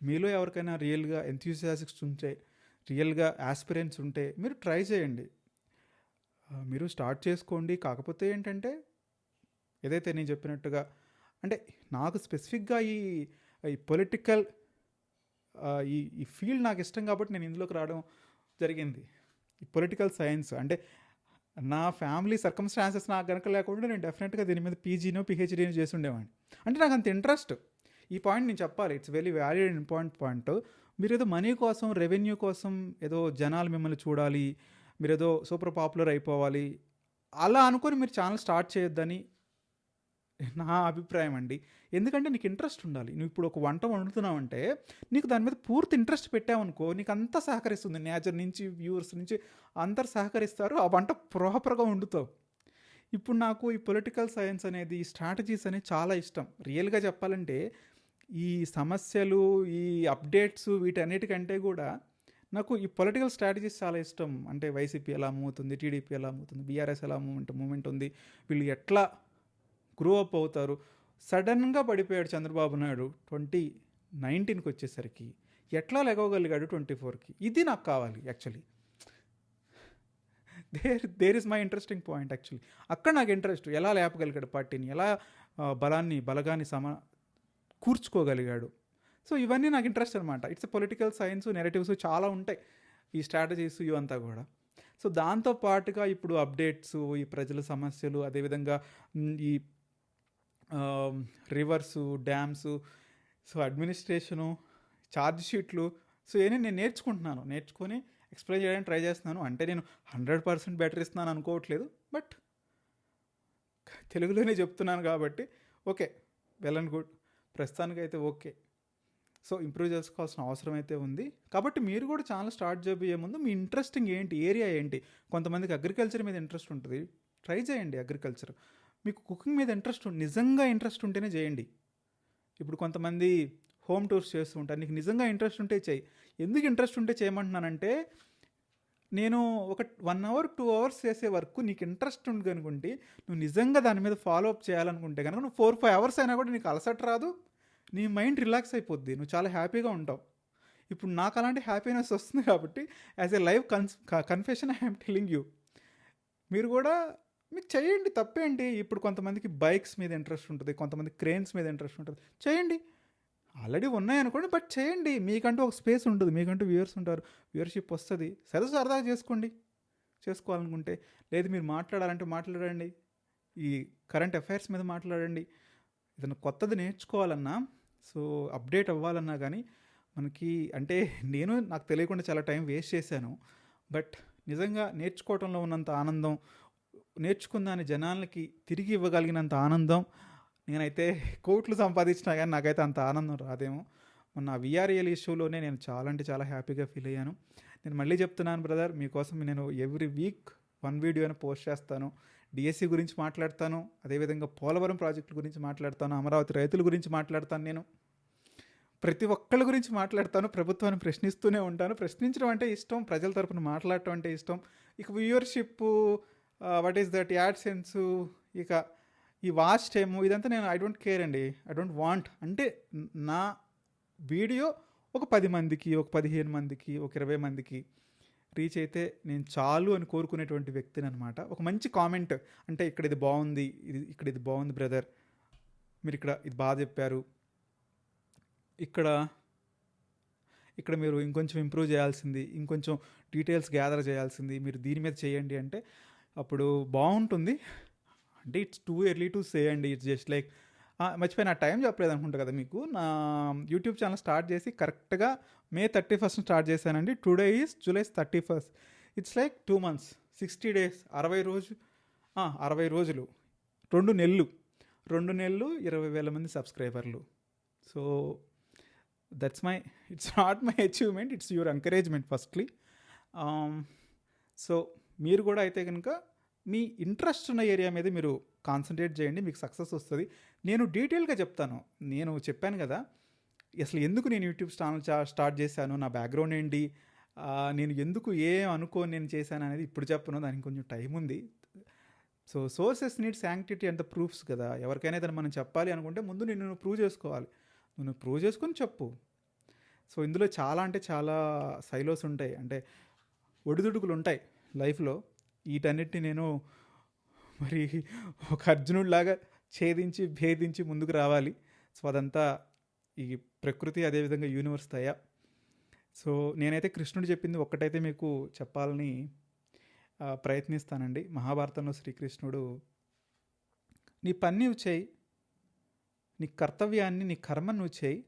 మీలో ఎవరికైనా రియల్గా ఎంథ్యూసియాసిక్స్ ఉంటే, రియల్గా ఆస్పిరెంట్స్ ఉంటే మీరు ట్రై చేయండి. మీరు స్టార్ట్ చేసుకోండి. కాకపోతే ఏంటంటే ఏదైతే నేను చెప్పినట్టుగా అంటే నాకు స్పెసిఫిక్గా ఈ పొలిటికల్ ఈ ఈ ఫీల్డ్ నాకు ఇష్టం కాబట్టి నేను ఇందులోకి రావడం జరిగింది. ఈ పొలిటికల్ సైన్స్ అంటే నా ఫ్యామిలీ సర్కమ్స్టాన్సెస్ నాకు కనుక లేకుండా నేను డెఫినెట్గా దీని మీద పీజీనో పిహెచ్డీనో చేసి ఉండేవాడిని. అంటే నాకు అంత ఇంట్రెస్ట్. ఈ పాయింట్ నేను చెప్పాలి, it's very valid and important point. మీరు ఏదో మనీ కోసం, రెవెన్యూ కోసం, ఏదో జనాలు మిమ్మల్ని చూడాలి, మీరు ఏదో సూపర్ పాపులర్ అయిపోవాలి అలా అనుకొని మీరు ఛానల్ స్టార్ట్ చేయొద్దని నా అభిప్రాయం అండి. ఎందుకంటే నీకు ఇంట్రెస్ట్ ఉండాలి. నువ్వు ఇప్పుడు ఒక వంట వండుతున్నావంటే నీకు దాని మీద పూర్తి ఇంట్రెస్ట్ పెట్టావనుకో, నీకు అంతా సహకరిస్తుంది. నేచర్ నుంచి, వ్యూవర్స్ నుంచి అందరు సహకరిస్తారు. ఆ వంట ప్రాపర్గా వండుతావు. ఇప్పుడు నాకు ఈ పొలిటికల్ సైన్స్ అనేది, ఈ స్ట్రాటజీస్ అనేది చాలా ఇష్టం. రియల్గా చెప్పాలంటే ఈ సమస్యలు, ఈ అప్డేట్స్ వీటన్నిటికంటే కూడా నాకు ఈ పొలిటికల్ స్ట్రాటజీస్ చాలా ఇష్టం. అంటే వైసీపీ ఎలా మూవ్ అవుతుంది, టీడీపీ ఎలా మూవ్ అవుతుంది, బీఆర్ఎస్ ఎలా మూమెంట్ ఉంది, వీళ్ళు ఎట్లా గ్రో అప్ అవుతారు. సడన్గా పడిపోయాడు చంద్రబాబు నాయుడు 2019కి వచ్చేసరికి, ఎట్లా లెగవగలిగాడు 24కి. ఇది నాకు కావాలి actually. There is my interesting point actually. అక్కడ నాకు ఇంట్రెస్ట్, ఎలా లేపగలిగాడు పార్టీని, ఎలా బలగాన్ని కూర్చుకోగలిగాడు. సో ఇవన్నీ నాకు ఇంట్రెస్ట్ అనమాట. ఇట్స్ పొలిటికల్ సైన్స్, నెరేటివ్స్ చాలా ఉంటాయి ఈ స్ట్రాటజీస్ ఇవంతా కూడా. సో దాంతో పాటుగా ఇప్పుడు అప్డేట్స్, ఈ ప్రజల సమస్యలు, అదేవిధంగా ఈ reverse, dams, so administration, charge షీట్లు, సో ఇవన్నీ నేను నేర్చుకొని ఎక్స్ప్లెయిన్ చేయడానికి ట్రై చేస్తున్నాను. అంటే నేను 100% బెటర్ ఇస్తున్నాను అనుకోవట్లేదు, బట్ తెలుగులోనే చెప్తున్నాను కాబట్టి ఓకే, వెల్ అండ్ గుడ్. ప్రస్తుతానికైతే ఓకే. సో ఇంప్రూవ్ చేసుకోవాల్సిన అవసరం అయితే ఉంది. కాబట్టి మీరు కూడా ఛానల్ స్టార్ట్ చేయబోయే ముందు మీ ఇంట్రెస్టింగ్ ఏంటి, ఏరియా ఏంటి. కొంతమందికి అగ్రికల్చర్ మీద ఇంట్రెస్ట్ ఉంటుంది, ట్రై చేయండి అగ్రికల్చర్. మీకు కుకింగ్ మీద నిజంగా ఇంట్రెస్ట్ ఉంటేనే చేయండి. ఇప్పుడు కొంతమంది హోమ్ టూర్స్ చేస్తూ ఉంటారు, నీకు నిజంగా ఇంట్రెస్ట్ ఉంటే చేయి. ఎందుకు ఇంట్రెస్ట్ ఉంటే చేయమంటున్నానంటే, నేను ఒక 1 hour 2 hours చేసే వర్క్ నీకు ఇంట్రెస్ట్ ఉంది కనుకుంటే, నువ్వు నిజంగా దాని మీద ఫాలో అప్ చేయాలనుకుంటే కనుక నువ్వు 4-5 hours అయినా కూడా నీకు అలసట రాదు, నీ మైండ్ రిలాక్స్ అయిపోద్ది, నువ్వు చాలా హ్యాపీగా ఉంటావు. ఇప్పుడు నాకు అలాంటి హ్యాపీనెస్ వస్తుంది కాబట్టి as a live confession I'm telling you. మీరు కూడా మీకు చేయండి, తప్పేంటి. ఇప్పుడు కొంతమందికి బైక్స్ మీద ఇంట్రెస్ట్ ఉంటుంది, కొంతమంది క్రేన్స్ మీద ఇంట్రెస్ట్ ఉంటుంది, చేయండి. ఆల్రెడీ ఉన్నాయనుకోండి, బట్ చేయండి. మీకంటూ ఒక స్పేస్ ఉంటుంది, మీకంటూ వ్యూవర్స్ ఉంటారు, వ్యూవర్షిప్ వస్తుంది. సరదాగా చేసుకోవాలనుకుంటే. లేదు మీరు మాట్లాడాలంటే మాట్లాడండి, ఈ కరెంట్ అఫైర్స్ మీద మాట్లాడండి. ఏదైనా కొత్తది నేర్చుకోవాలన్నా, సో అప్డేట్ అవ్వాలన్నా కానీ మనకి అంటే నాకు తెలియకుండా చాలా టైం వేస్ట్ చేశాను. బట్ నిజంగా నేర్చుకోవడంలో ఉన్నంత ఆనందం, నేర్చుకుందాన్ని జనాలకి తిరిగి ఇవ్వగలిగినంత ఆనందం, నేనైతే కోట్లు సంపాదించినా కానీ నాకైతే అంత ఆనందం రాదేమో. మొన్న విఆర్ఎల్ ఇష్యూలోనే నేను చాలా అంటే చాలా హ్యాపీగా ఫీల్ అయ్యాను. నేను మళ్ళీ చెప్తున్నాను బ్రదర్, మీకోసం నేను ఎవ్రీ వీక్ 1 వీడియోని పోస్ట్ చేస్తాను. డిఎస్సి గురించి మాట్లాడతాను, అదేవిధంగా పోలవరం ప్రాజెక్టుల గురించి మాట్లాడతాను, అమరావతి రైతుల గురించి మాట్లాడతాను, నేను ప్రతి ఒక్కళ్ళ గురించి మాట్లాడతాను. ప్రభుత్వాన్ని ప్రశ్నిస్తూనే ఉంటాను. ప్రశ్నించడం అంటే ఇష్టం, ప్రజల తరపున మాట్లాడటం అంటే ఇష్టం. ఇక viewership, what is that, AdSense, ఇక ఈ వాచ్ టైము, ఇదంతా నేను ఐ డోంట్ కేర్ అండి, ఐ డోంట్ వాంట్. అంటే నా వీడియో ఒక 10 మందికి, ఒక 15 మందికి, ఒక 20 మందికి రీచ్ అయితే నేను చాలు అని కోరుకునేటువంటి వ్యక్తిని అనమాట. ఒక మంచి కామెంట్, అంటే ఇక్కడ ఇది బాగుంది, ఇక్కడ ఇది బాగుంది బ్రదర్, మీరు ఇక్కడ ఇది బాగా చెప్పారు, ఇక్కడ మీరు ఇంకొంచెం ఇంప్రూవ్ చేయాల్సింది, ఇంకొంచెం డీటెయిల్స్ గ్యాదర్ చేయాల్సింది, మీరు దీని మీద చేయండి అంటే అప్పుడు బాగుంటుంది. అంటే it's too early to say అండి. ఇట్స్ జస్ట్ లైక్ మర్చిపోయి నా టైం చెప్పలేదు అనుకుంటా కదా మీకు. నా యూట్యూబ్ ఛానల్ స్టార్ట్ చేసి కరెక్ట్గా May 31st స్టార్ట్ చేశానండి. Today is July 31st. It's like 2 months, 60 days, 60 రోజులు, 2 నెలలు, 20,000 మంది సబ్స్క్రైబర్లు. So it's not my achievement, it's your encouragement firstly. So మీరు కూడా అయితే కనుక మీ ఇంట్రెస్ట్ ఉన్న ఏరియా మీద మీరు కాన్సన్ట్రేట్ చేయండి, మీకు సక్సెస్ వస్తుంది. నేను డీటెయిల్గా చెప్తాను. నేను చెప్పాను కదా అసలు ఎందుకు నేను యూట్యూబ్ ఛానల్ స్టార్ట్ చేశాను, నా బ్యాక్గ్రౌండ్ ఏంటి, నేను ఎందుకు అనుకోని నేను చేశాను అనేది ఇప్పుడు చెప్పను, దానికి కొంచెం టైం ఉంది. So sources need sanctity and the proofs కదా. ఎవరికైనా ఏదైనా మనం చెప్పాలి అనుకుంటే ముందు నువ్వు ప్రూవ్ చేసుకోవాలి, నువ్వు ప్రూవ్ చేసుకొని చెప్పు. సో ఇందులో చాలా అంటే చాలా సైలోస్ ఉంటాయి, అంటే ఒడిదుడుకులు ఉంటాయి లైఫ్లో. వీటన్నిటిని నేను మరి ఒక అర్జునుడిలాగా ఛేదించి భేదించి ముందుకు రావాలి. సో అదంతా ఈ ప్రకృతి, అదేవిధంగా యూనివర్స్ దయ. సో నేనైతే కృష్ణుడు చెప్పింది ఒక్కటైతే మీకు చెప్పాలని ప్రయత్నిస్తానండి. మహాభారతంలో శ్రీకృష్ణుడు, నీ పని నువ్వు చేయి, నీ కర్తవ్యాన్ని, నీ కర్మ నువ్వు చేయి,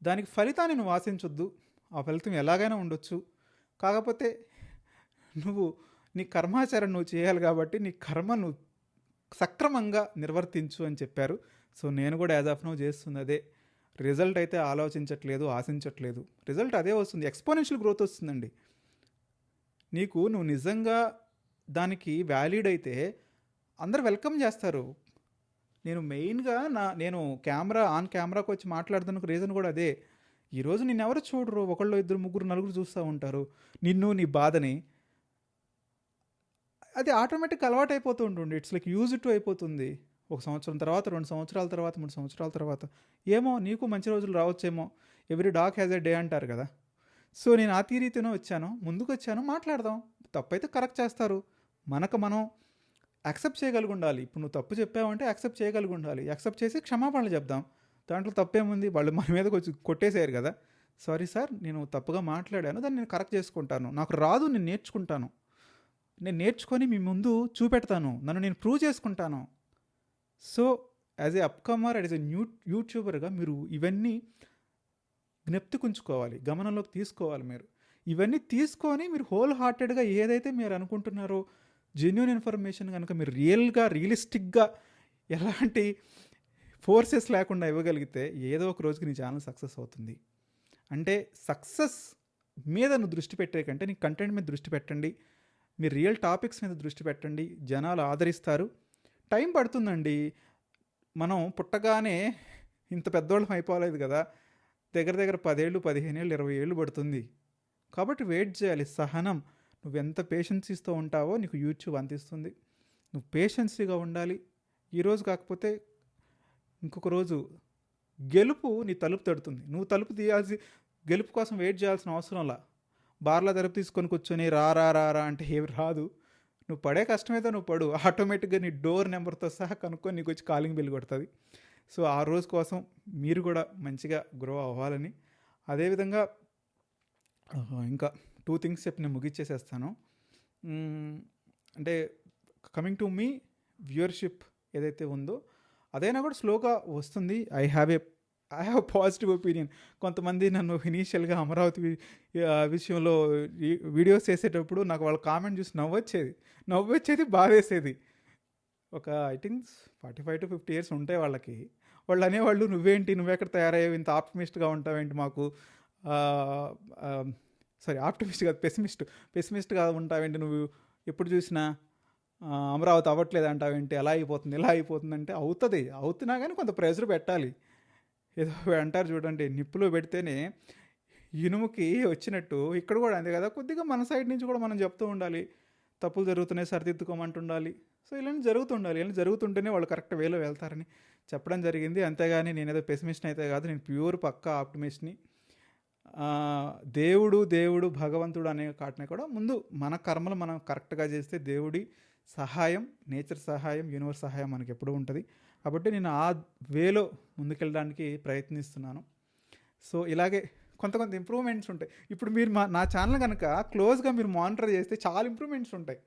దానికి ఫలితాన్ని నువ్వు ఆశించొద్దు. ఆ ఫలితం ఎలాగైనా ఉండొచ్చు, కాకపోతే నువ్వు నీ కర్మాచారం నువ్వు చేయాలి కాబట్టి నీ కర్మ నువ్వు సక్రమంగా నిర్వర్తించు అని చెప్పారు. సో నేను కూడా యాజ్ ఆఫ్ నౌ చేస్తుంది అదే. రిజల్ట్ అయితే ఆలోచించట్లేదు, ఆశించట్లేదు. రిజల్ట్ అదే వస్తుంది, ఎక్స్పోనెన్షియల్ గ్రోత్ వస్తుందండి. నువ్వు నిజంగా దానికి వ్యాలిడ్ అయితే అందరు వెల్కమ్ చేస్తారు. నేను మెయిన్గా నేను ఆన్ కెమెరాకి వచ్చి మాట్లాడుతున్న రీజన్ కూడా అదే. ఈరోజు నిన్ను ఎవరు చూడరు, ఒకళ్ళు ఇద్దరు ముగ్గురు నలుగురు చూస్తూ ఉంటారు నిన్ను, నీ బాధని. అది ఆటోమేటిక్ అలవాటు అయిపోతూ ఉంటుంది. ఇట్స్ లైక్ యూజ్ టు అయిపోతుంది. 1 సంవత్సరం తర్వాత, 2 సంవత్సరాల తర్వాత, 3 సంవత్సరాల తర్వాత ఏమో నీకు మంచి రోజులు రావచ్చేమో. Every dog has a day అంటారు కదా. సో నేను ఆ తీరీతిలో వచ్చాను, ముందుకు వచ్చాను, మాట్లాడదాం. తప్పైతే కరెక్ట్ చేస్తారు. మనం యాక్సెప్ట్ చేయగలిగి ఉండాలి. ఇప్పుడు నువ్వు తప్పు చెప్పావంటే యాక్సెప్ట్ చేయగలిగి ఉండాలి. యాక్సెప్ట్ చేసి క్షమాపణలు చెప్దాం. దాంట్లో తప్పేముంది? వాళ్ళు మన మీదకి వచ్చి కొట్టేసారు కదా. సారీ సార్, నేను తప్పుగా మాట్లాడాను, దాన్ని నేను కరెక్ట్ చేసుకుంటాను. నాకు రాదు, నేను నేర్చుకుంటాను. నేను నేర్చుకొని మీ ముందు చూపెడతాను, నన్ను నేను ప్రూవ్ చేసుకుంటాను. So as a upcomer, as a యూట్యూబర్గా మీరు ఇవన్నీ జ్ఞప్తికుంచుకోవాలి, గమనంలోకి తీసుకోవాలి. మీరు ఇవన్నీ తీసుకొని మీరు హోల్ హార్టెడ్గా ఏదైతే మీరు అనుకుంటున్నారో జెన్యూన్ ఇన్ఫర్మేషన్ కనుక మీరు రియలిస్టిక్గా ఎలాంటి ఫోర్సెస్ లేకుండా ఇవ్వగలిగితే ఏదో ఒక రోజుకి నీ ఛానల్ సక్సెస్ అవుతుంది. అంటే సక్సెస్ మీద నువ్వు దృష్టి పెట్టే కంటే నీ కంటెంట్ మీద దృష్టి పెట్టండి, మీరు రియల్ టాపిక్స్ మీద దృష్టి పెట్టండి. జనాలు ఆదరిస్తారు. టైం పడుతుందండి. మనం పుట్టగానే ఇంత పెద్దోళ్ళం అయిపోలేదు కదా. దగ్గర 10 ఏళ్ళు, 15 ఏళ్ళు, 20 ఏళ్ళు పడుతుంది. కాబట్టి వెయిట్ చేయాలి. సహనం. నువ్వెంత పేషెన్సీతో ఉంటావో నీకు యూట్యూబ్ అందిస్తుంది. నువ్వు పేషెన్సీగా ఉండాలి. ఈరోజు కాకపోతే ఇంకొక రోజు గెలుపు నీ తలుపు తడుతుంది. నువ్వు తలుపు గెలుపు కోసం వెయిట్ చేయాల్సిన అవసరంలా. బార్లా తలుపు తీసుకొని కూర్చొని రా రా రా రా అంటే ఏమి రాదు. నువ్వు పడే కష్టమైతే నువ్వు పడు, ఆటోమేటిక్గా నీ డోర్ నెంబర్తో సహా కనుక్కొని నీకు వచ్చి కాలింగ్ బిల్ కొడుతుంది. సో ఆ రోజు కోసం మీరు కూడా మంచిగా గ్రో అవ్వాలని. అదేవిధంగా ఇంకా 2 థింగ్స్ చెప్పి నేను ముగిచ్చేసేస్తాను. అంటే కమింగ్ టు మీ వ్యూవర్షిప్ ఏదైతే ఉందో అదైనా కూడా స్లోగా వస్తుంది. I have positive opinion. కొంతమంది నన్ను ఇనీషియల్గా అమరావతి విషయంలో వీడియోస్ చేసేటప్పుడు నాకు వాళ్ళ కామెంట్ చూసి నవ్వొచ్చేది బాధేసేది. ఒక ఐ థింక్ 45 to 50 years ఉంటాయి వాళ్ళకి. వాళ్ళు అనేవాళ్ళు, నువ్వెక్కడ తయారయ్యావు, ఇంత ఆప్టిమిస్ట్గా ఉంటావేంటి, మాకు ఆప్టిమిస్ట్ కాదు, పెసిమిస్ట్గా ఉంటావేంటి, నువ్వు ఎప్పుడు చూసినా అమరావతి అవ్వట్లేదు అంటావేంటి, ఎలా అయిపోతుంది అంటే అవుతున్నా కానీ కొంత ప్రెజర్ పెట్టాలి. ఏదో అంటారు చూడండి, నిప్పులో పెడితేనే ఇనుముకి వచ్చినట్టు ఇక్కడ కూడా అంతే కదా. కొద్దిగా మన సైడ్ నుంచి కూడా మనం చెప్తూ ఉండాలి, తప్పులు జరుగుతున్నాయి, సరిదిద్దుకోమంటుండాలి. సో ఇలాంటి జరుగుతుండాలి. ఇలా జరుగుతుంటేనే వాళ్ళు కరెక్ట్ వేలో వెళ్తారని చెప్పడం జరిగింది. అంతేగాని నేనేదో పెసిమిస్ట్ని అయితే కాదు, నేను ప్యూర్ పక్కా ఆప్టిమిస్ట్ని. దేవుడు భగవంతుడు అనే కాటినే కూడా ముందు మన కర్మలు మనం కరెక్ట్గా చేస్తే దేవుడి సహాయం, నేచర్ సహాయం, యూనివర్స్ సహాయం మనకి ఎప్పుడూ ఉంటుంది. కాబట్టి నేను ఆ వేలో ముందుకెళ్ళడానికి ప్రయత్నిస్తున్నాను. సో ఇలాగే కొంత ఇంప్రూవ్మెంట్స్ ఉంటాయి. ఇప్పుడు మీరు నా ఛానల్ కనుక క్లోజ్గా మీరు మానిటర్ చేస్తే చాలా ఇంప్రూవ్మెంట్స్ ఉంటాయి.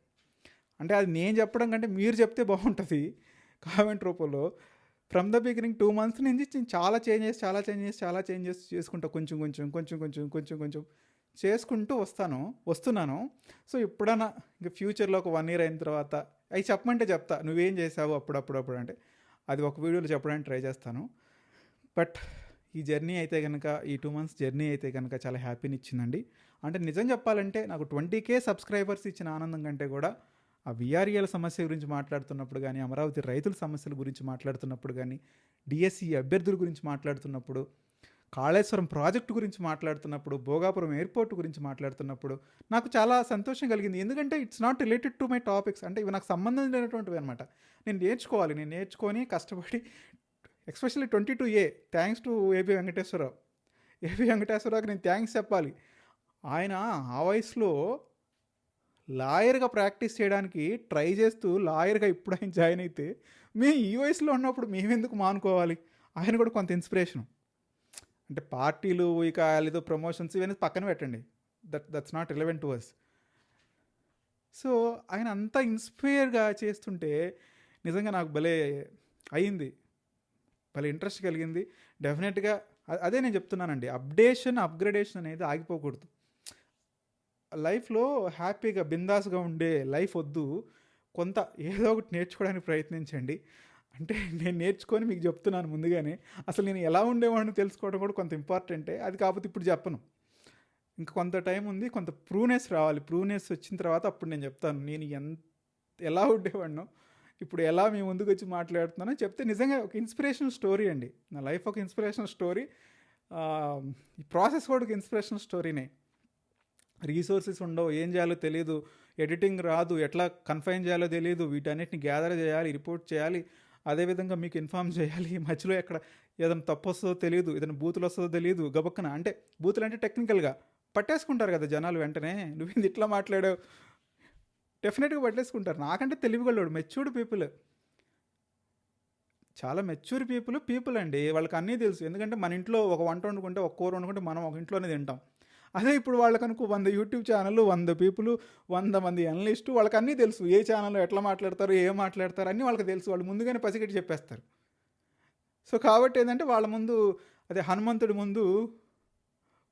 అంటే అది నేను చెప్పడం కంటే మీరు చెప్తే బాగుంటుంది. కామెంట్ రూపంలో ఫ్రమ్ ద బిగినింగ్ 2 months నుంచి చాలా చేంజెస్ చేసుకుంటా, కొంచెం చేసుకుంటూ వస్తున్నాను. సో ఎప్పుడైనా ఇంకా ఫ్యూచర్లో ఒక 1 year అయిన తర్వాత అవి చెప్పమంటే చెప్తా, నువ్వేం చేసావు అప్పుడు అంటే అది ఒక వీడియోలో చెప్పడానికి ట్రై చేస్తాను. బట్ ఈ జర్నీ అయితే కనుక, ఈ 2 months జర్నీ అయితే కనుక చాలా హ్యాపీని ఇచ్చిందండి. అంటే నిజం చెప్పాలంటే నాకు 20K సబ్స్క్రైబర్స్ ఇచ్చిన ఆనందం కంటే కూడా ఆ విఆర్ఏల సమస్య గురించి మాట్లాడుతున్నప్పుడు కానీ, అమరావతి రైతుల సమస్యల గురించి మాట్లాడుతున్నప్పుడు కానీ, డిఎస్సి అభ్యర్థుల గురించి మాట్లాడుతున్నప్పుడు, కాళేశ్వరం ప్రాజెక్టు గురించి మాట్లాడుతున్నప్పుడు, భోగాపురం ఎయిర్పోర్ట్ గురించి మాట్లాడుతున్నప్పుడు నాకు చాలా సంతోషం కలిగింది. ఎందుకంటే it's not related to my topics. అంటే ఇవి నాకు సంబంధం లేనటువంటివి అనమాట. నేను నేర్చుకొని కష్టపడి, especially 22A thanks to AB Venkateswararao. AV వెంకటేశ్వరరావుకి నేను థ్యాంక్స్ చెప్పాలి. ఆయన ఆ వయసులో లాయర్గా ప్రాక్టీస్ చేయడానికి ట్రై చేస్తూ లాయర్గా ఇప్పుడు ఆయన జాయిన్ అయితే మేము ఈ వయసులో ఉన్నప్పుడు మేమెందుకు మానుకోవాలి? ఆయన కూడా కొంత ఇన్స్పిరేషన్. అంటే పార్టీలు ఇక ఏదో ప్రమోషన్స్ ఇవన్నీ పక్కన పెట్టండి, that's not relevant to us. So ఆయన అంతా ఇన్స్పైర్గా చేస్తుంటే నిజంగా నాకు భలే అయింది, భలే ఇంట్రెస్ట్ కలిగింది. డెఫినెట్గా అదే నేను చెప్తున్నానండి, అప్గ్రేడేషన్ అనేది ఆగిపోకూడదు. లైఫ్లో హ్యాపీగా బిందాస్గా ఉండే లైఫ్ వద్దు, కొంత ఏదో ఒకటి నేర్చుకోవడానికి ప్రయత్నించండి. అంటే నేను నేర్చుకొని మీకు చెప్తున్నాను ముందుగానే. అసలు నేను ఎలా ఉండేవాడిని తెలుసుకోవడం కూడా కొంత ఇంపార్టెంటే. అది కాకపోతే ఇప్పుడు చెప్పను, ఇంకా కొంత టైం ఉంది, కొంత ప్రూనెస్ రావాలి. ప్రూనెస్ వచ్చిన తర్వాత అప్పుడు నేను చెప్తాను నేను ఎలా ఉండేవాడినో ఇప్పుడు ఎలా మీ ముందుకు వచ్చి మాట్లాడుతున్నానో చెప్తే. నిజంగా ఒక ఇన్స్పిరేషనల్ స్టోరీ అండి, నా లైఫ్ ఒక ఇన్స్పిరేషనల్ స్టోరీ. ఈ ప్రాసెస్ కూడా ఒక ఇన్స్పిరేషనల్ స్టోరీనే. రీసోర్సెస్ ఉండవు, ఏం చేయాలో తెలియదు, ఎడిటింగ్ రాదు, ఎట్లా కన్ఫైన్ చేయాలో తెలియదు, వీటన్నిటిని గ్యాదర్ చేయాలి, రిపోర్ట్ చేయాలి, అదేవిధంగా మీకు ఇన్ఫార్మ్ చేయాలి. మధ్యలో ఎక్కడ ఏదైనా తప్పు వస్తుందో తెలియదు, ఏదైనా బూతులు వస్తుందో తెలియదు. గబక్కన అంటే బూతులు అంటే టెక్నికల్గా పట్టేసుకుంటారు కదా జనాలు, వెంటనే నువ్వు ఇట్లా మాట్లాడావు డెఫినెట్గా పట్టేసుకుంటారు. నాకంటే తెలివిగలడు, మెచ్యూర్డ్ పీపుల్, చాలా మెచ్యూర్ పీపుల్ అండి. వాళ్ళకి అన్నీ తెలుసు. ఎందుకంటే మన ఇంట్లో ఒక వంట వండుకుంటే, ఒక కూర వండుకుంటే మనం ఒక ఇంట్లోనే తింటాం. అదే ఇప్పుడు వాళ్ళకనుకో 100 యూట్యూబ్ ఛానళ్ళు, 100 పీపుల్, 100 మంది అనలిస్టు, వాళ్ళకి అన్నీ తెలుసు. ఏ ఛానల్లో ఎట్లా మాట్లాడతారు, ఏం మాట్లాడతారు అన్నీ వాళ్ళకి తెలుసు. వాళ్ళు ముందుగానే పసిగట్టి చెప్పేస్తారు. సో కాబట్టి ఏంటంటే వాళ్ళ ముందు, అదే హనుమంతుడి ముందు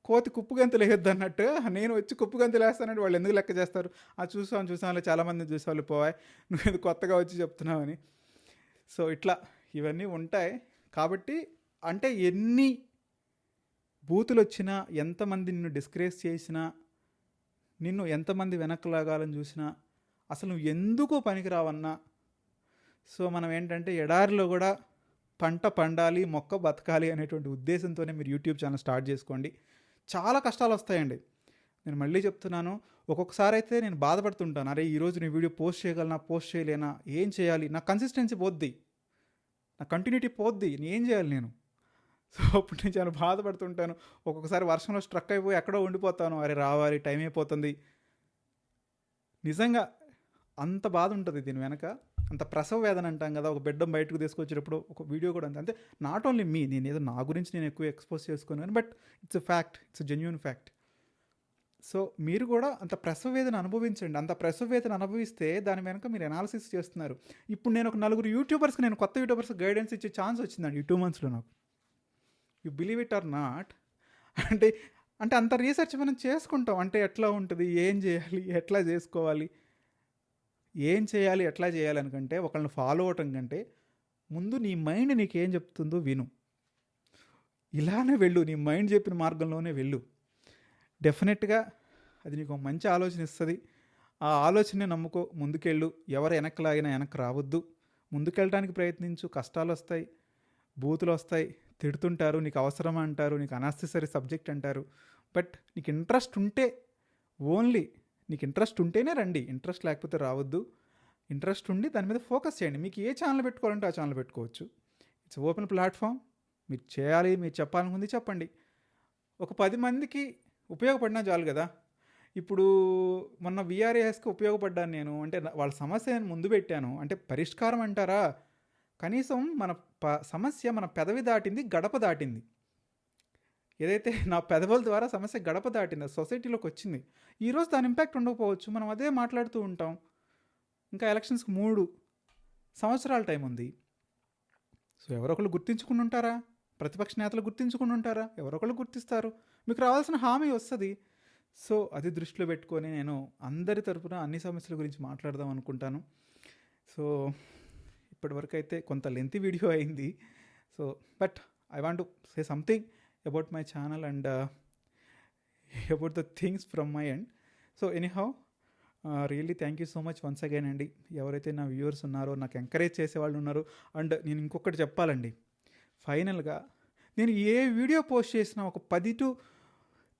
కోతి కుప్పుగంతులు వేయొద్దు అన్నట్టు, నేను వచ్చి కుప్పుగంతులు వేస్తానంటే వాళ్ళు ఎందుకు లెక్క చేస్తారు? చూసాను చాలామంది చూసేవాళ్ళు, పోవాయి నువ్వు ఇది కొత్తగా వచ్చి చెప్తున్నావని. సో ఇట్లా ఇవన్నీ ఉంటాయి. కాబట్టి అంటే ఎన్ని బూతులు వచ్చినా, ఎంతమంది నిన్ను డిస్కరేజ్ చేసినా, నిన్ను ఎంతమంది వెనక్కి లాగాలని చూసినా, అసలు నువ్వు ఎందుకు పనికిరావన్నా, సో మనం ఏంటంటే ఎడారిలో కూడా పంట పండాలి, మొక్క బతకాలి అనేటువంటి ఉద్దేశంతోనే మీరు యూట్యూబ్ ఛానల్ స్టార్ట్ చేసుకోండి. చాలా కష్టాలు వస్తాయండి, నేను మళ్ళీ చెప్తున్నాను. ఒక్కొక్కసారి అయితే నేను బాధపడుతుంటాను, అరే ఈరోజు నేను వీడియో పోస్ట్ చేయగలనా, పోస్ట్ చేయలేనా, ఏం చేయాలి, నా కన్సిస్టెన్సీ పోద్ది, నా కంటిన్యూటీ పోద్ది, ఏం చేయాలి నేను. సో అప్పుడు నేను చాలా బాధపడుతుంటాను. ఒక్కొక్కసారి వర్షంలో స్ట్రక్ అయిపోయి ఎక్కడో ఉండిపోతాను, అరే రావాలి టైం అయిపోతుంది. నిజంగా అంత బాధ ఉంటుంది దీని వెనక, అంత ప్రసవ వేదన అంటాం కదా, ఒక బిడ్డ బయటకు తీసుకొచ్చేటప్పుడు ఒక వీడియో కూడా అంతే. నాట్ ఓన్లీ మీ, నేను ఏదో నా గురించి నేను ఎక్కువ ఎక్స్పోజ్ చేసుకున్నాను, but it's a fact, it's a genuine fact. So మీరు కూడా అంత ప్రసవ వేదన అనుభవించండి. అంత ప్రసవ వేదన అనుభవిస్తే దాని వెనక మీరు అనాలిసిస్ చేస్తున్నారు. ఇప్పుడు నేను ఒక 4 యూట్యూబర్స్కి, నేను కొత్త యూట్యూబర్స్ గైడెన్స్ ఇచ్చే ఛాన్స్ వచ్చిందండి ఈ 2 monthsలో నాకు. You believe it or not, అంటే అంటే అంత రీసెర్చ్ మనం చేసుకుంటాం. అంటే ఎట్లా ఉంటుంది, ఏం చేయాలి, ఎట్లా చేసుకోవాలి, ఏం చేయాలి, ఎట్లా చేయాలి అనుకంటే, ఒకళ్ళని ఫాలో అవటం కంటే ముందు నీ మైండ్ నీకేం చెప్తుందో విను, ఇలానే వెళ్ళు, నీ మైండ్ చెప్పిన మార్గంలోనే వెళ్ళు. డెఫినెట్గా అది నీకు మంచి ఆలోచన ఇస్తుంది. ఆ ఆలోచనే నమ్ముకో, ముందుకెళ్ళు. ఎవరు వెనక్కి లాగినా వెనక్కి రావద్దు, ముందుకెళ్ళడానికి ప్రయత్నించు. కష్టాలు వస్తాయి, బూతులు వస్తాయి, తిడుతుంటారు, నీకు అవసరమా అంటారు, నీకు అనెసెసరీ సబ్జెక్ట్ అంటారు. బట్ నీకు ఇంట్రెస్ట్ ఉంటే, ఓన్లీ నీకు ఇంట్రెస్ట్ ఉంటేనే రండి, ఇంట్రెస్ట్ లేకపోతే రావద్దు. ఇంట్రెస్ట్ ఉండి దాని మీద ఫోకస్ చేయండి. మీకు ఏ ఛానల్ పెట్టుకోవాలంటే ఆ ఛానల్ పెట్టుకోవచ్చు. It's open platform. మీరు చేయాలి, మీరు చెప్పాలనుకుంది చెప్పండి. ఒక 10 మందికి ఉపయోగపడినా చాలు కదా. ఇప్పుడు మొన్న VRASకి ఉపయోగపడ్డాను నేను, అంటే వాళ్ళ సమస్య నేను ముందు పెట్టాను. అంటే పరిష్కారం అంటారా, కనీసం మన సమస్య మన పెదవి దాటింది, గడప దాటింది. ఏదైతే నా పెదవుల ద్వారా సమస్య గడప దాటింది, సొసైటీలోకి వచ్చింది. ఈరోజు దాని ఇంపాక్ట్ ఉండకపోవచ్చు, మనం అదే మాట్లాడుతూ ఉంటాం. ఇంకా ఎలక్షన్స్కి 3 సంవత్సరాల టైం ఉంది. సో ఎవరొకళ్ళు గుర్తించుకుని ఉంటారా, ప్రతిపక్ష నేతలు గుర్తించుకుని ఉంటారా, ఎవరొకళ్ళు గుర్తిస్తారు, మీకు రావాల్సిన హామీ వస్తుంది. సో అది దృష్టిలో పెట్టుకొని నేను అందరి తరపున అన్ని సమస్యల గురించి మాట్లాడదాం అనుకుంటాను. సో ఇప్పటివరకు అయితే కొంత లెంతీ వీడియో అయింది. So but I want to say something about my channel and about the things from my end. So anyhow really thank you so much once again అండి. ఎవరైతే నా వ్యూవర్స్ ఉన్నారో, నాకు ఎంకరేజ్ చేసేవాళ్ళు ఉన్నారు. అండ్ నేను ఇంకొకటి చెప్పాలండి, ఫైనల్గా నేను ఏ వీడియో పోస్ట్ చేసినా ఒక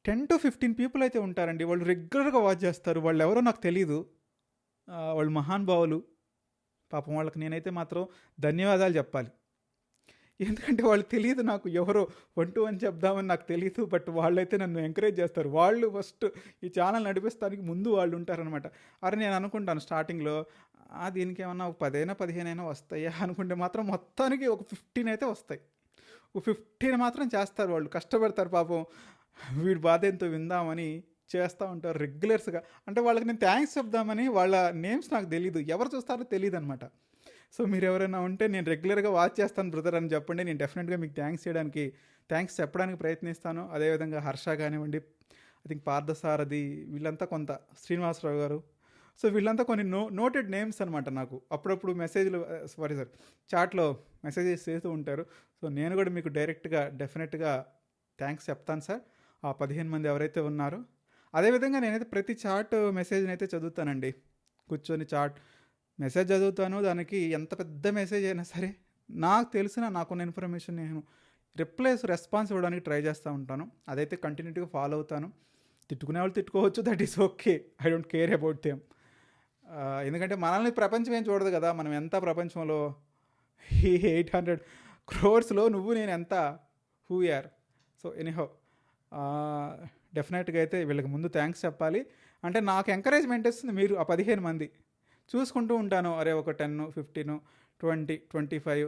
10 to 15 పీపుల్ అయితే ఉంటారండి. వాళ్ళు రెగ్యులర్గా వాచ్ చేస్తారు. వాళ్ళు ఎవరో నాకు తెలీదు, వాళ్ళు మహానుభావులు. పాపం వాళ్ళకి నేనైతే మాత్రం ధన్యవాదాలు చెప్పాలి. ఎందుకంటే వాళ్ళు తెలీదు నాకు ఎవరో 1 to 1 చెప్దామని నాకు తెలీదు. బట్ వాళ్ళైతే నన్ను ఎంకరేజ్ చేస్తారు. వాళ్ళు ఫస్ట్ ఈ ఛానల్ నడిపిస్తానికి ముందు వాళ్ళు ఉంటారనమాట. అరే నేను అనుకుంటాను స్టార్టింగ్‌లో దీనికేమన్నా ఒక 10 అయినా 15 అయినా వస్తాయా అనుకుంటే మాత్రం మొత్తానికి ఒక 15 అయితే వస్తాయి. ఓ 15 మాత్రం చేస్తారు వాళ్ళు. కష్టపడతారు పాపం. వీడి బాధ ఎంతో విందామని చేస్తూ ఉంటారు రెగ్యులర్స్‌గా. అంటే వాళ్ళకి నేను థ్యాంక్స్ చెప్దామని వాళ్ళ నేమ్స్ నాకు తెలీదు. ఎవరు చూస్తారో తెలీదనమాట. సో మీరెవరైనా ఉంటే నేను రెగ్యులర్గా వాచ్ చేస్తాను బ్రదర్ అని చెప్పండి. నేను డెఫినెట్గా మీకు థ్యాంక్స్ చెప్పడానికి ప్రయత్నిస్తాను. అదేవిధంగా హర్ష కానివ్వండి, ఐ థింక్ పార్థసారథి, వీళ్ళంతా కొంత శ్రీనివాసరావు గారు. సో వీళ్ళంతా కొన్ని నోటెడ్ నేమ్స్ అనమాట. నాకు అప్పుడప్పుడు మెసేజ్లు చాట్లో మెసేజెస్ చేస్తూ ఉంటారు. సో నేను కూడా మీకు డైరెక్ట్గా డెఫినెట్గా థ్యాంక్స్ చెప్తాను సార్, ఆ 15 మంది ఎవరైతే ఉన్నారో. అదేవిధంగా నేనైతే ప్రతి చాట్ మెసేజ్ని అయితే చదువుతానండి. కూర్చొని చాట్ మెసేజ్ చదువుతాను. దానికి ఎంత పెద్ద మెసేజ్ అయినా సరే నాకు తెలిసిన నాకున్న ఇన్ఫర్మేషన్ నేను రెస్పాన్స్ ఇవ్వడానికి ట్రై చేస్తూ ఉంటాను. అదైతే కంటిన్యూటీగా ఫాలో అవుతాను. తిట్టుకునే వాళ్ళు తిట్టుకోవచ్చు, that is okay. I don't care about them. ఎందుకంటే మనల్ని ప్రపంచం ఏం చూడదు కదా. మనం ఎంత ప్రపంచంలో ఈ 800 crores నువ్వు నేను ఎంత హూ ఆర్. సో ఎనీహౌ డెఫినెట్గా అయితే వీళ్ళకి ముందు థ్యాంక్స్ చెప్పాలి. అంటే నాకు ఎంకరేజ్మెంట్ ఇస్తుంది మీరు ఆ 15 మంది. చూసుకుంటూ ఉంటాను, అరే ఒక 10, 15, 20, 25.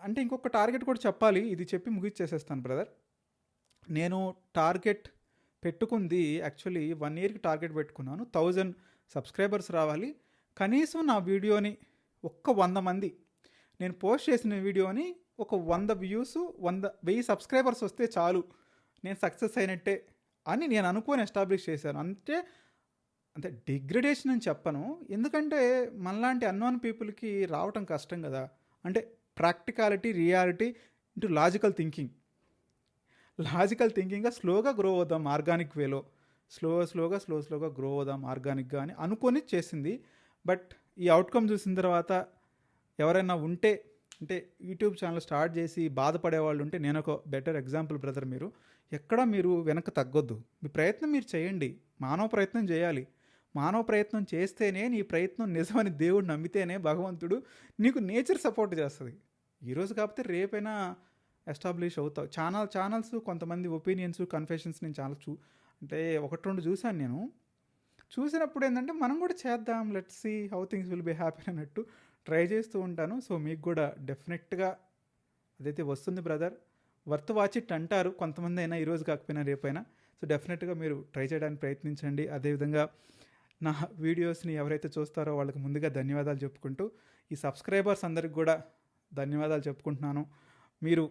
అంటే ఇంకొక టార్గెట్ కూడా చెప్పాలి. ఇది చెప్పి ముగిచ్చేసేస్తాను బ్రదర్. నేను టార్గెట్ పెట్టుకుంది యాక్చువల్లీ 1 yearకి టార్గెట్ పెట్టుకున్నాను. 1000 సబ్స్క్రైబర్స్ రావాలి. కనీసం నా వీడియోని 100 మంది, నేను పోస్ట్ చేసిన వీడియోని ఒక 100 వ్యూస్, 1000 సబ్స్క్రైబర్స్ వస్తే చాలు, నేను సక్సెస్ అయినట్టే అని నేను అనుకొని ఎస్టాబ్లిష్ చేశాను. అంటే డిగ్రేడేషన్ అని చెప్పను, ఎందుకంటే మనలాంటి అన్నోన్ పీపుల్కి రావటం కష్టం కదా. అంటే ప్రాక్టికాలిటీ, రియాలిటీ ఇంటూ లాజికల్ థింకింగ్గా స్లోగా గ్రో అవుదాం ఆర్గానిక్ వేలో, స్లోగా గ్రో అవుదాం ఆర్గానిక్గా అని అనుకొని చేసింది. బట్ ఈ అవుట్కమ్ చూసిన తర్వాత ఎవరైనా ఉంటే, అంటే యూట్యూబ్ ఛానల్ స్టార్ట్ చేసి బాధపడే వాళ్ళు ఉంటే నేను ఒక బెటర్ ఎగ్జాంపుల్ బ్రదర్. మీరు వెనక్కి తగ్గొద్దు. మీ ప్రయత్నం మీరు చేయండి. మానవ ప్రయత్నం చేయాలి. మానవ ప్రయత్నం చేస్తేనే నీ ప్రయత్నం నిజమని దేవుడు నమ్మితేనే భగవంతుడు నీకు నేచర్ సపోర్ట్ చేస్తుంది. ఈరోజు కాకపోతే రేపైనా ఎస్టాబ్లిష్ అవుతావు. ఛానల్స్ కొంతమంది ఒపీనియన్స్, కన్ఫెషన్స్ నేను చాలా అంటే 1-2 చూశాను. నేను చూసినప్పుడు ఏంటంటే మనం కూడా చేద్దాం, let's see how things will be happy అన్నట్టు ట్రై చేస్తూ ఉంటాను. సో మీకు కూడా డెఫినెట్గా అదైతే వస్తుంది బ్రదర్. వర్త్ వాచ్ ఇట్ అంటారు కొంతమంది అయినా, ఈరోజు కాకపోయినా రేపైనా. సో డెఫినెట్గా మీరు ట్రై చేయడానికి ప్రయత్నించండి. అదేవిధంగా నా వీడియోస్ని ఎవరైతే చూస్తారో వాళ్ళకి ముందుగా ధన్యవాదాలు చెప్పుకుంటూ, ఈ సబ్స్క్రైబర్స్ అందరికి కూడా ధన్యవాదాలు చెప్పుకుంటున్నాను. మీరు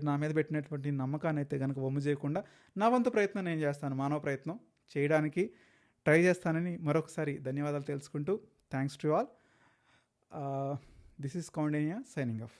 నా మీద పెట్టినటువంటి నమ్మకాన్ని అయితే కనుక వమ్ము చేయకుండా నా వంతు ప్రయత్నం నేను చేస్తాను, మానవ ప్రయత్నం చేయడానికి ట్రై చేస్తానని మరొకసారి ధన్యవాదాలు తెలుసుకుంటూ, thanks to all. This is Kaundinya signing off.